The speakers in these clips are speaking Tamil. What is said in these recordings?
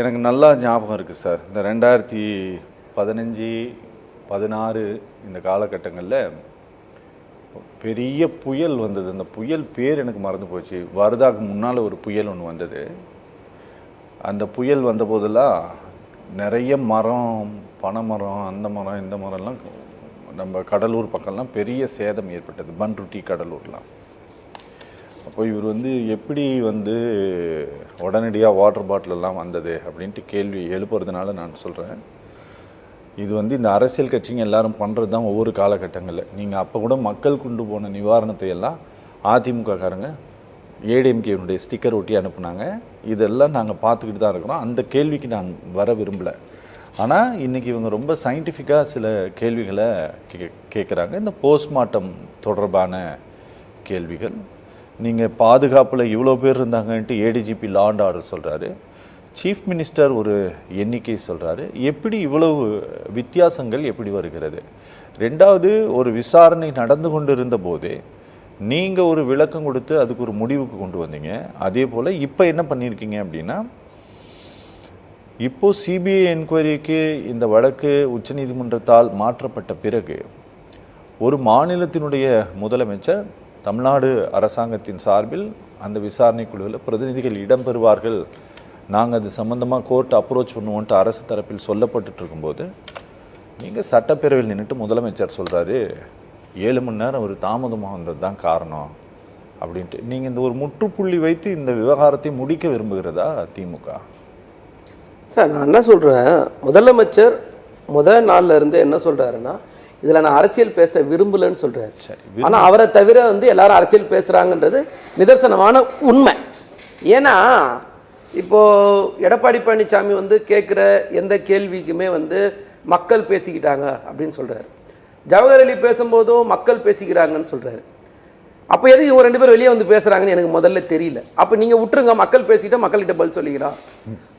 எனக்கு நல்லா ஞாபகம் இருக்குது சார். இந்த 2015, 16 இந்த காலகட்டங்களில் பெரிய புயல் வந்தது. அந்த புயல் பேர் எனக்கு மறந்து போச்சு. வருதாக்கு முன்னால் ஒரு புயல் ஒன்று வந்தது. அந்த புயல் வந்த போதெல்லாம் நிறைய மரம், பனைமரம், அந்த மரம் இந்த மரம்லாம் நம்ம கடலூர் பக்கம்லாம் பெரிய சேதம் ஏற்பட்டது. பன்ருட்டி கடலூர்லாம். அப்போ இவர் எப்படி உடனடியாக வாட்டர் பாட்டிலெல்லாம் வந்தது அப்படின்ட்டு கேள்வி எழுப்புறதுனால நான் சொல்கிறேன். இது இந்த அரசியல் கட்சிங்க எல்லாரும் பண்ணுறது தான் ஒவ்வொரு காலகட்டங்களில். நீங்கள் அப்போ கூட மக்கள் கொண்டு போன நிவாரணத்தை எல்லாம் அதிமுககாரங்க ஏடிஎம்கேனுடைய ஸ்டிக்கர் ஒட்டி அனுப்புனாங்க. இதெல்லாம் நாங்கள் பார்த்துக்கிட்டு தான் இருக்கிறோம். அந்த கேள்விக்கு நான் வர விரும்பலை. ஆனால் இன்றைக்கி இவங்க ரொம்ப சயின்டிஃபிக்காக சில கேள்விகளை கேட்குறாங்க. இந்த போஸ்ட்மார்ட்டம் தொடர்பான கேள்விகள். நீங்கள் பாதுகாப்பில் இவ்வளோ பேர் இருந்தாங்கன்ட்டு ஏடிஜிபி லா அண்ட் ஆர்டர் சொல்கிறாரு. சீஃப் மினிஸ்டர் ஒரு எண்ணிக்கை சொல்கிறாரு. எப்படி இவ்வளவு வித்தியாசங்கள் எப்படி வருகிறது? ரெண்டாவது, ஒரு விசாரணை நடந்து கொண்டு இருந்த போதே நீங்கள் ஒரு விளக்கம் கொடுத்து அதுக்கு ஒரு முடிவுக்கு கொண்டு வந்தீங்க. அதே போல் இப்போ என்ன பண்ணியிருக்கீங்க அப்படின்னா, இப்போது சிபிஐ என்கொயரிக்கு இந்த வழக்கு உச்சநீதிமன்றத்தால் மாற்றப்பட்ட பிறகு ஒரு மாநிலத்தினுடைய முதலமைச்சர் தமிழ்நாடு அரசாங்கத்தின் சார்பில் அந்த விசாரணை குழுவில் பிரதிநிதிகள் இடம்பெறுவார்கள், நாங்கள் அது சம்மந்தமாக கோர்ட் அப்ரோச் பண்ணுவோன்ட்டு அரசு தரப்பில் சொல்லப்பட்டு இருக்கும்போது நீங்கள் சட்டப்பேரவையில் நின்றுட்டு முதலமைச்சர் சொல்கிறாரு 7 மணி நேரம் ஒரு தாமதமாக வந்தது தான் காரணம் அப்படின்ட்டு. நீங்கள் இந்த ஒரு முற்றுப்புள்ளி வைத்து இந்த விவகாரத்தை முடிக்க விரும்புகிறதா திமுக? சார், நான் என்ன சொல்கிறேன், முதலமைச்சர் முதல் நாளில் இருந்து என்ன சொல்கிறாருன்னா, இதில் நான் அரசியல் பேச விரும்பலைன்னு சொல்கிறாரு. ஆனால் அவரை தவிர எல்லாரும் அரசியல் பேசுகிறாங்கன்றது நிதர்சனமான உண்மை. ஏன்னா இப்போது எடப்பாடி பழனிசாமி கேட்குற எந்த கேள்விக்குமே மக்கள் பேசிக்கிட்டாங்க அப்படின்னு சொல்கிறாரு. ஜவஹர் அலி பேசும்போதும் மக்கள் பேசிக்கிறாங்கன்னு சொல்கிறாரு. அப்போ எதுக்கு இவங்க 2 பேரும் வெளியே பேசுகிறாங்கன்னு எனக்கு முதல்ல தெரியல. அப்போ நீங்கள் விட்டுருங்க, மக்கள் பேசிக்கிட்டா மக்கள்கிட்ட பதில் சொல்லிக்கிறோம்.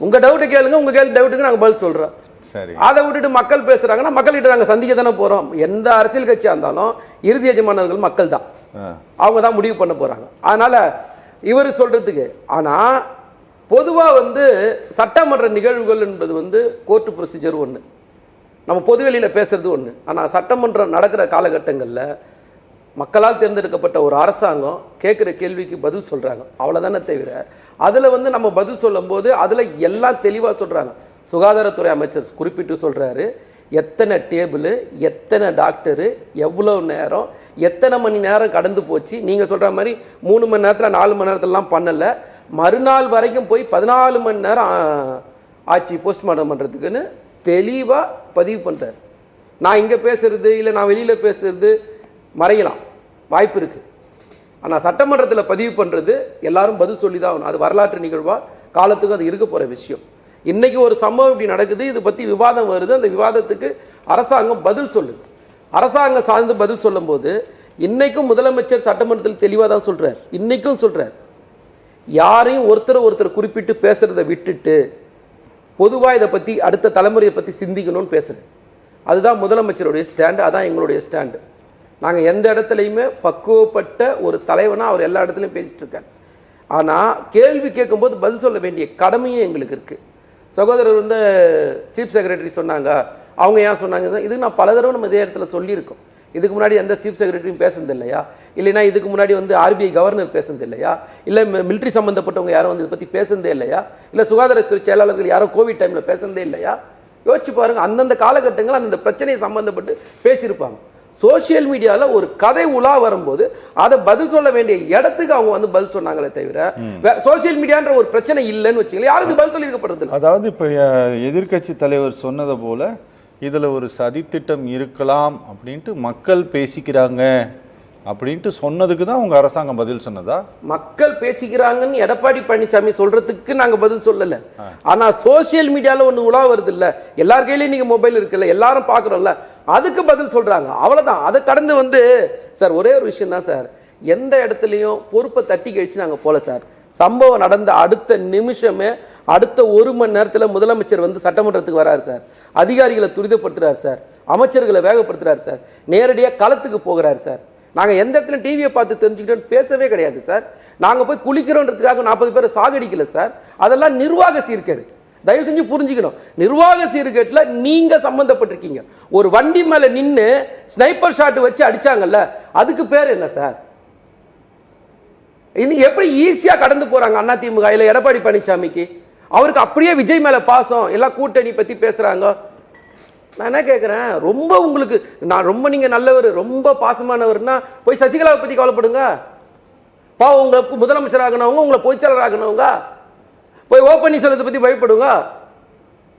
உங்கள் டவுட்டு கேளுங்க, உங்கள் டவுட்டுக்கு நாங்கள் பதில் சொல்கிறோம். சரி, அதை விட்டுட்டு மக்கள் பேசுகிறாங்கன்னா மக்கள்கிட்ட நாங்கள் சந்திக்க தானே போகிறோம். எந்த அரசியல் கட்சியாக இருந்தாலும் இறுதி எஜமானர்கள் மக்கள் தான். அவங்க தான் முடிவு பண்ண போகிறாங்க. அதனால் இவர் சொல்கிறதுக்கு. ஆனால் பொதுவாக சட்டமன்ற நிகழ்வுகள் என்பது கோர்ட்டு ப்ரொசீஜர் ஒன்று, நம்ம பொதுவெளியில் பேசுகிறது ஒன்று. ஆனால் சட்டமன்றம் நடக்கிற காலகட்டங்களில் மக்களால் தேர்ந்தெடுக்கப்பட்ட ஒரு அரசாங்கம் கேட்குற கேள்விக்கு பதில் சொல்கிறாங்க, அவ்வளோதானே தவிர அதில் நம்ம பதில் சொல்லும்போது அதில் எல்லாம் தெளிவாக சொல்கிறாங்க. சுகாதாரத்துறை அமைச்சர் குறிப்பிட்டு சொல்கிறாரு, எத்தனை டேபிள், எத்தனை டாக்டரு, எவ்வளோ நேரம், எத்தனை மணி நேரம் கடந்து போச்சு. நீங்கள் சொல்கிற மாதிரி 3 மணி நேரத்தில் 4 மணி நேரத்திலலாம் பண்ணலை, மறுநாள் வரைக்கும் போய் 14 மணி நேரம் ஆச்சு போஸ்ட்மார்ட்டம் பண்ணுறதுக்குன்னு தெளிவாக பதிவு பண்ணுறாரு. நான் இங்கே பேசுகிறது இல்லை நான் வெளியில் பேசுகிறது மறையலாம், வாய்ப்பு இருக்குது. ஆனால் சட்டமன்றத்தில் பதிவு பண்ணுறது எல்லாரும் பதில் சொல்லி தான் ஆகணும். அது வரலாற்று நிகழ்வாக காலத்துக்கு அது இருக்க போகிற விஷயம். இன்றைக்கி ஒரு சம்பவம் இப்படி நடக்குது, இது பற்றி விவாதம் வருது, அந்த விவாதத்துக்கு அரசாங்கம் பதில் சொல்லுது. அரசாங்கம் சார்ந்து பதில் சொல்லும்போது இன்றைக்கும் முதலமைச்சர் சட்டமன்றத்தில் தெளிவாக தான் சொல்கிறார். இன்றைக்கும் சொல்கிறார், யாரையும் ஒருத்தர் குறிப்பிட்டு பேசுகிறத விட்டுட்டு பொதுவாக இதை பற்றி அடுத்த தலைமுறையை பற்றி சிந்திக்கணும்னு பேசுகிறேன். அதுதான் முதலமைச்சருடைய ஸ்டாண்டு, அதான் எங்களுடைய ஸ்டாண்டு. நாங்கள் எந்த இடத்துலையுமே பக்குவப்பட்ட ஒரு தலைவனாக அவர் எல்லா இடத்துலையும் பேசிகிட்டு இருக்கார். ஆனால் கேள்வி கேட்கும்போது பதில் சொல்ல வேண்டிய கடமையும் எங்களுக்கு இருக்குது. சகோதரர் சீஃப் செக்ரட்டரி சொன்னாங்க, அவங்க ஏன் சொன்னாங்க, இதுக்கு நான் பல தடவை நம்ம இதே இடத்துல சொல்லியிருக்கோம். இதுக்கு முன்னாடி எந்த சீஃப் செக்ரட்டரியும் பேசுனது இல்லையா? இல்லைனா இதுக்கு முன்னாடி ஆர்பிஐ கவர்னர் பேசுனது இல்லையா? இல்லை மிலிட்ரி சம்மந்தப்பட்டவங்க யாரும் இதை பற்றி பேசுனதே இல்லையா? இல்லை சுகாதாரத்துறை செயலாளர்கள் யாரும் கோவிட் டைமில் பேசுனதே இல்லையா? யோசிச்சு பாருங்கள், அந்தந்த காலகட்டங்கள் அந்தந்த பிரச்சனையை சம்மந்தப்பட்டு பேசியிருப்பாங்க. சோசியல் மீடியாவில் ஒரு கதை உலா வரும்போது அதை பதில் சொல்ல வேண்டிய இடத்துக்கு அவங்க பதில் சொன்னாங்களே தவிர சோசியல் மீடியான்ற ஒரு பிரச்சனை இல்லைன்னு வச்சுக்கலாம், யாருக்கு பதில் சொல்லியிருக்கப்படுறது. அதாவது இப்போ எதிர்கட்சி தலைவர் சொன்னதை போல இதில் ஒரு சதித்திட்டம் இருக்கலாம் அப்படின்ட்டு மக்கள் பேசிக்கிறாங்க அப்படின்ட்டு சொன்னதுக்கு தான் உங்கள் அரசாங்கம் பதில் சொன்னதா? மக்கள் பேசிக்கிறாங்கன்னு எடப்பாடி பழனிசாமி சொல்கிறதுக்கு நாங்கள் பதில் சொல்லலை. ஆனால் சோசியல் மீடியாவில் ஒன்று உலா வருது இல்லை, எல்லார் கையிலையும் நீங்கள் மொபைல் இருக்குல்ல, எல்லாரும் பார்க்குறோம்ல, அதுக்கு பதில் சொல்கிறாங்க, அவ்வளோதான். அதை கடந்து சார் ஒரே ஒரு விஷயம் தான் சார், எந்த இடத்துலையும் பொறுப்பை தட்டி கழிச்சு நாங்கள் போகல சார். சம்பவம் நடந்த அடுத்த நிமிஷமே அடுத்த 1 மணி நேரத்தில் முதலமைச்சர் சட்டமன்றத்துக்கு வராரு சார், அதிகாரிகளை துரிதப்படுத்துகிறார் சார், அமைச்சர்களை வேகப்படுத்துகிறார் சார், நேரடியாக களத்துக்கு போகிறார் சார். நாங்கள் எந்த இடத்துல டிவியை பார்த்து தெரிஞ்சுக்கிட்டோன்னு பேசவே கிடையாது சார். நாங்கள் போய் குளிக்கிறோன்றதுக்காக 40 பேரை சாகடிக்கல சார். அதெல்லாம் நிர்வாக சீர்கேடு. தயவு செஞ்சு புரிஞ்சுக்கணும். நிர்வாக சீர்கேட்டில் நீங்க சம்பந்தப்பட்டிருக்கீங்க. ஒரு வண்டி மேல நின்று ஸ்னைப்பர் ஷாட் வச்சு அடிச்சாங்கல்ல, அதுக்கு பேர் என்ன சார்? இன்னைக்கு எப்படி ஈஸியா கடந்து போறாங்க அதிமுக இல்ல எடப்பாடி பழனிசாமிக்கு? அவருக்கு அப்படியே விஜய் மேல பாசம், எல்லாம் கூட்டணி பத்தி பேசுறாங்க. நான் என்ன கேட்குறேன், ரொம்ப உங்களுக்கு நான் ரொம்ப நீங்க நல்லவர், ரொம்ப பாசமானவர்னா போய் சசிகலாவை பத்தி கவலைப்படுங்க. பாவம் உங்களுக்கு முதலமைச்சர் ஆகணவங்க, உங்களை பொதுச்செயலர் ஆகணவங்க. போய் ஓப்பன்னீஸ்வரத்தை பத்தி பயப்படுங்க,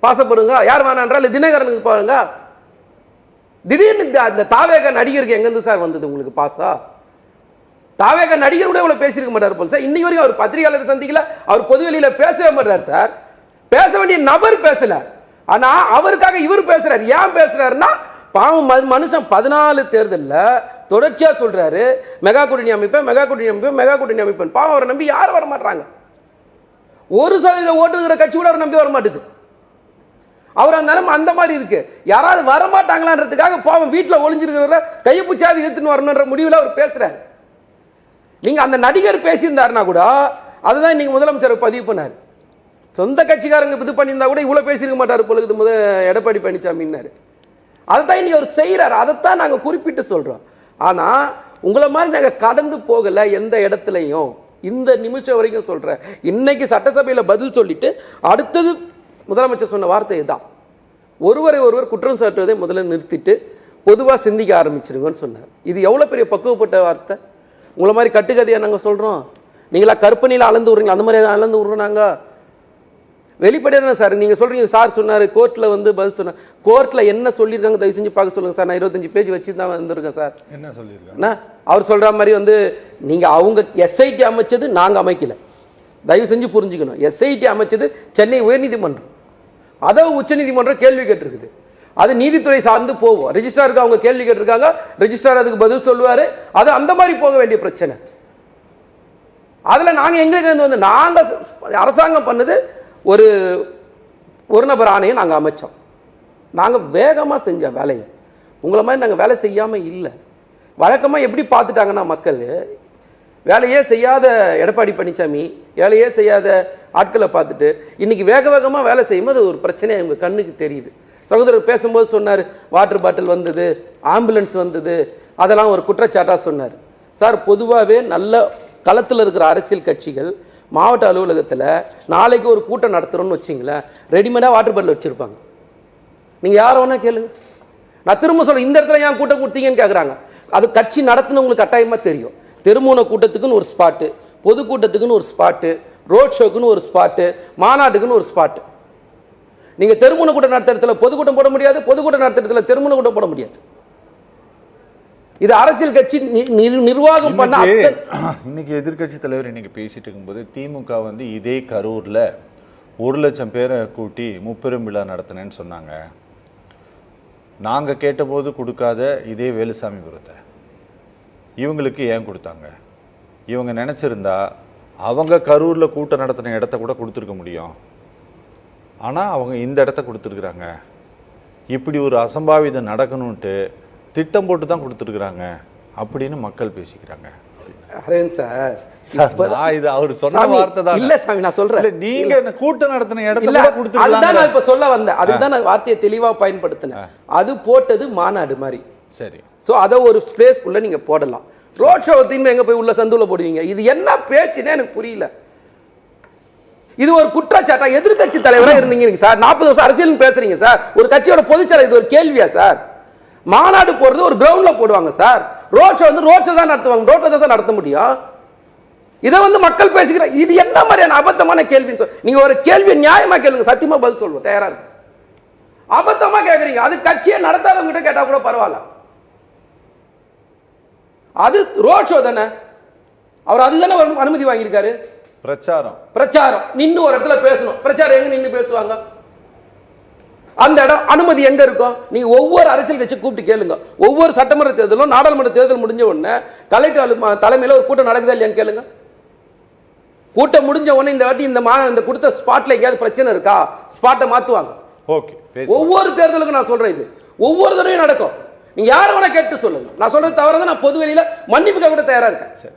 பாசப்படுங்க. யார் வேணான்றா இல்லை தினகரனுக்கு பாருங்க. திடீர்னு அந்த தாவேக நடிகருக்கு எங்கேருந்து சார் வந்தது உங்களுக்கு பாசா? தாவேக நடிகர் கூட இவ்வளவு பேசியிருக்க மாட்டார் போல சார். இன்னைக்கு வரைக்கும் அவர் பத்திரிகையாளர் சந்திக்கல, அவர் பொதுவெளியில பேசவே மாட்டார் சார். பேச வேண்டிய நபர் பேசல, ஆனா அவருக்காக இவர் பேசுறாரு. ஏன் பேசுறாருன்னா, பாவம் மனுஷன் 14 தேர்தலில் தொடர்ச்சியா சொல்றாரு மெகா கூட்டணி அமைப்பேன், மெகா கூட்டணி அமைப்பேன், மெகா கூட்டணி அமைப்பேன். பாவம் அவரை நம்பி யாரும் வர மாட்டாங்க. 1% ஓட்டு இருக்கிற கட்சி கூட அவர் நம்பி வர மாட்டுது. அவர் அந்த நிலைமை அந்த மாதிரி இருக்கு. யாராவது வரமாட்டாங்களான்றதுக்காக பாவம் வீட்டில் ஒளிஞ்சிருக்கிற கையை பிடிச்சாது இழுத்துன்னு வரணுன்ற முடிவில் அவர் பேசுறாரு. நீங்க அந்த நடிகர் பேசியிருந்தாருன்னா கூட அதுதான் இன்னைக்கு முதலமைச்சர் பதிவு பண்ணார். சொந்த கட்சிக்காரங்க இது பண்ணியிருந்தா கூட இவ்வளோ பேசியிருக்க மாட்டார் பொழுது எடப்பாடி பழனிசாமின்னாரு. அதைத்தான் இன்னைக்கு அவர் செய்கிறார். அதைத்தான் நாங்கள் குறிப்பிட்டு சொல்கிறோம். ஆனால் உங்களை மாதிரி நாங்கள் கடந்து போகலை எந்த இடத்துலையும். இந்த நிமிஷம் வரைக்கும் சொல்கிறேன். இன்னைக்கு சட்டசபையில் பதில் சொல்லிட்டு அடுத்தது முதலமைச்சர் சொன்ன வார்த்தை தான், ஒருவரை ஒருவர் குற்றம் சாட்டுவதை முதல்ல நிறுத்திட்டு பொதுவாக சிந்திக்க ஆரம்பிச்சிருங்கன்னு சொன்னார். இது எவ்வளோ பெரிய பக்குவப்பட்ட வார்த்தை. உங்களை மாதிரி கட்டுக்கதையாக நாங்கள் சொல்கிறோம். நீங்களா கற்பனையில் அளந்து விட்றீங்களா? அந்த மாதிரி அளந்து விட்றோம் நாங்கள். வெளிப்படையாக தானே சார் நீங்கள் சொல்கிறீங்க. சார் சொன்னார் கோர்ட்டில் பதில் சொன்னார். கோர்ட்டில் என்ன சொல்லியிருக்காங்க தயவு செஞ்சு பார்க்க சொல்லுங்கள் சார். நான் 25 பேஜ் வச்சு தான் வந்திருக்கேன் சார். என்ன சொல்லியிருக்காங்க? அவர் சொல்கிற மாதிரி நீங்கள் அவங்க எஸ்ஐடி அமைச்சது நாங்கள் அமைக்கல. தயவு செஞ்சு புரிஞ்சுக்கணும். எஸ்ஐடி அமைச்சது சென்னை உயர்நீதிமன்றம், அதை உச்சநீதிமன்றம் கேள்வி கேட்டிருக்குது. அது நீதித்துறை சார்ந்து போவோம். ரெஜிஸ்ட்ராருக்கு அவங்க கேள்வி கேட்டிருக்காங்க, ரெஜிஸ்ட்ரார் அதுக்கு பதில் சொல்லுவார். அது அந்த மாதிரி போக வேண்டிய பிரச்சனை. அதில் நாங்கள் எங்களுக்கு நாங்கள் அரசாங்கம் பண்ணது ஒரு நபர் ஆணையை நாங்கள் அமைச்சோம். நாங்கள் வேகமாக செஞ்சோம் வேலையை. உங்களை மாதிரி நாங்கள் வேலை செய்யாமல் இல்லை. வழக்கமாக எப்படி பார்த்துட்டாங்கன்னா மக்கள், வேலையே செய்யாத எடப்பாடி பழனிசாமி, வேலையே செய்யாத ஆட்களை பார்த்துட்டு இன்னைக்கு வேக வேகமாக வேலை செய்யும்போது ஒரு பிரச்சனை அவங்க கண்ணுக்கு தெரியுது. சகோதரர் பேசும்போது சொன்னார் வாட்டர் பாட்டில் வந்தது, ஆம்புலன்ஸ் வந்தது, அதெல்லாம் ஒரு குற்றச்சாட்டாக சொன்னார். சார் பொதுவாகவே நல்ல களத்தில் இருக்கிற அரசியல் கட்சிகள் மாவட்ட அலுவலகத்தில் நாளைக்கு ஒரு கூட்டம் நடத்துகிறோன்னு வச்சிங்களேன், ரெடிமேடாக வாட்டர் பாட்டில் வச்சுருப்பாங்க. நீங்கள் யாரை வேணால் கேளுங்க. நான் திரும்ப சொல்ல, இந்த இடத்துல ஏன் கூட்டம் கொடுத்தீங்கன்னு கேட்குறாங்க. அது கட்சி நடத்தினவங்களுக்கு கட்டாயமாக தெரியும். தெருமுனை கூட்டத்துக்குன்னு ஒரு ஸ்பாட்டு, பொதுக்கூட்டத்துக்குன்னு ஒரு ஸ்பாட்டு, ரோட் ஷோக்குன்னு ஒரு ஸ்பாட்டு, மாநாட்டுக்குன்னு ஒரு ஸ்பாட்டு. நீங்கள் தெருமுனை கூட்டம் நடத்த இடத்துல பொதுக்கூட்டம் போட முடியாது, பொதுக்கூட்டம் நடத்த இடத்துல தெருமுனை கூட்டம் போட முடியாது. இது அரசியல் கட்சி நிர்வாகம் பண்ண. இன்னைக்கு எதிர்கட்சி தலைவர் இன்னைக்கு பேசிட்டு இருக்கும்போது திமுக இதே கரூர்ல 1,00,000 பேரை கூட்டி முப்பெரும் விழா நடத்தினேன்னு சொன்னாங்க. நாங்கள் கேட்டபோது கொடுக்காத இதே வேலுசாமிபுரத்தை இவங்களுக்கு ஏன் கொடுத்தாங்க? இவங்க நினச்சிருந்தா அவங்க கரூரில் கூட்டம் நடத்தின இடத்த கூட கொடுத்துருக்க முடியும். ஆனால் அவங்க இந்த இடத்த கொடுத்துருக்குறாங்க. இப்படி ஒரு அசம்பாவிதம் நடக்கணும்ட்டு திட்டம் போட்டு தான் கொடுத்துருக்குறாங்க அப்படின்னு மக்கள் பேசிக்கிறாங்க. அரவிந்த் சார், இது அவர் சொன்ன வார்த்தை தான். இல்ல சாமி, நான் சொல்றேன், நீங்க கூட்டம் நடத்தின இடத்துல கொடுத்துருக்காங்க. அதுதான் நான் இப்ப சொல்ல வந்தேன். அதுதான் நான் வார்த்தையை தெளிவா பயன்படுத்தினேன். அது போட்டது மாநாடு மாதிரி. சரி, ஸோ அதை ஒரு ஸ்பேஸ்க்குள்ள நீங்க போடலாம். ரோட் ஷோ திரும்ப எங்க போய் உள்ள சந்துல போடுவீங்க? இது என்ன பேச்சுன்னு எனக்கு புரியல. இது ஒரு குற்றச்சாட்டா? எதிர்கட்சி தலைவராக இருந்தீங்க சார், 40 வருஷம் அரசியல் பேசுறீங்க சார், ஒரு கட்சியோட பொதுச்செயலர், இது ஒரு கேள்வியா சார்? மாநாடு போறது ஒரு கிரவுண்ட்ல போடுவாங்க sir, road show road show தான் நடத்துவாங்க, ரோட்ல தான் சார் நடத்த முடியும். இதை மக்கள் பேசிக்கிற இது என்ன மாதிரியான அபத்தமான கேள்வின்னு சொல்லி நீங்க ஒரு கேள்வி நியாயமா கேளுங்க, சத்தியமா பதில் சொல்லுவோம், தயாரா இருக்கு. அபத்தமா கேட்குறீங்க, அது கட்சியை நடத்தாதவங்க கேட்டா கூட பரவாயில்ல. அது ரோட் ஷோ தானே, அவர் அதுதானே அனுமதி வாங்கியிருக்காரு. பிரச்சாரம் நின்று ஒரு இடத்துல பேசணும். பிரச்சாரம் எங்க நின்று பேசுவாங்க? அந்த இடம் அனுமதி எங்க இருக்கும்? நீங்க ஒவ்வொரு அரசியல் கட்சி கூப்பிட்டு கேளுங்க. ஒவ்வொரு சட்டமன்ற தேர்தலும் நாடாளுமன்ற தேர்தல் முடிஞ்ச உடனே கலெக்டர் தலைமையில் ஒரு கூட்டம் நடக்குதா இல்லையான்னு கேளுங்க. கூட்டம் முடிஞ்ச உடனே இந்த வாட்டி இந்த கொடுத்த ஸ்பாட்ல எங்கேயாவது பிரச்சனை இருக்கா, ஸ்பாட்டை மாத்துவாங்க. ஒவ்வொரு தேர்தலுக்கும் நான் சொல்றேன், இது ஒவ்வொரு தடவையும் நடக்கும். நீங்க யாரை வேணா கேட்டு சொல்லுங்க. நான் சொல்றது தவிர நான் பொது வெளியில மன்னிப்பு கூட தயாரா இருக்கேன்.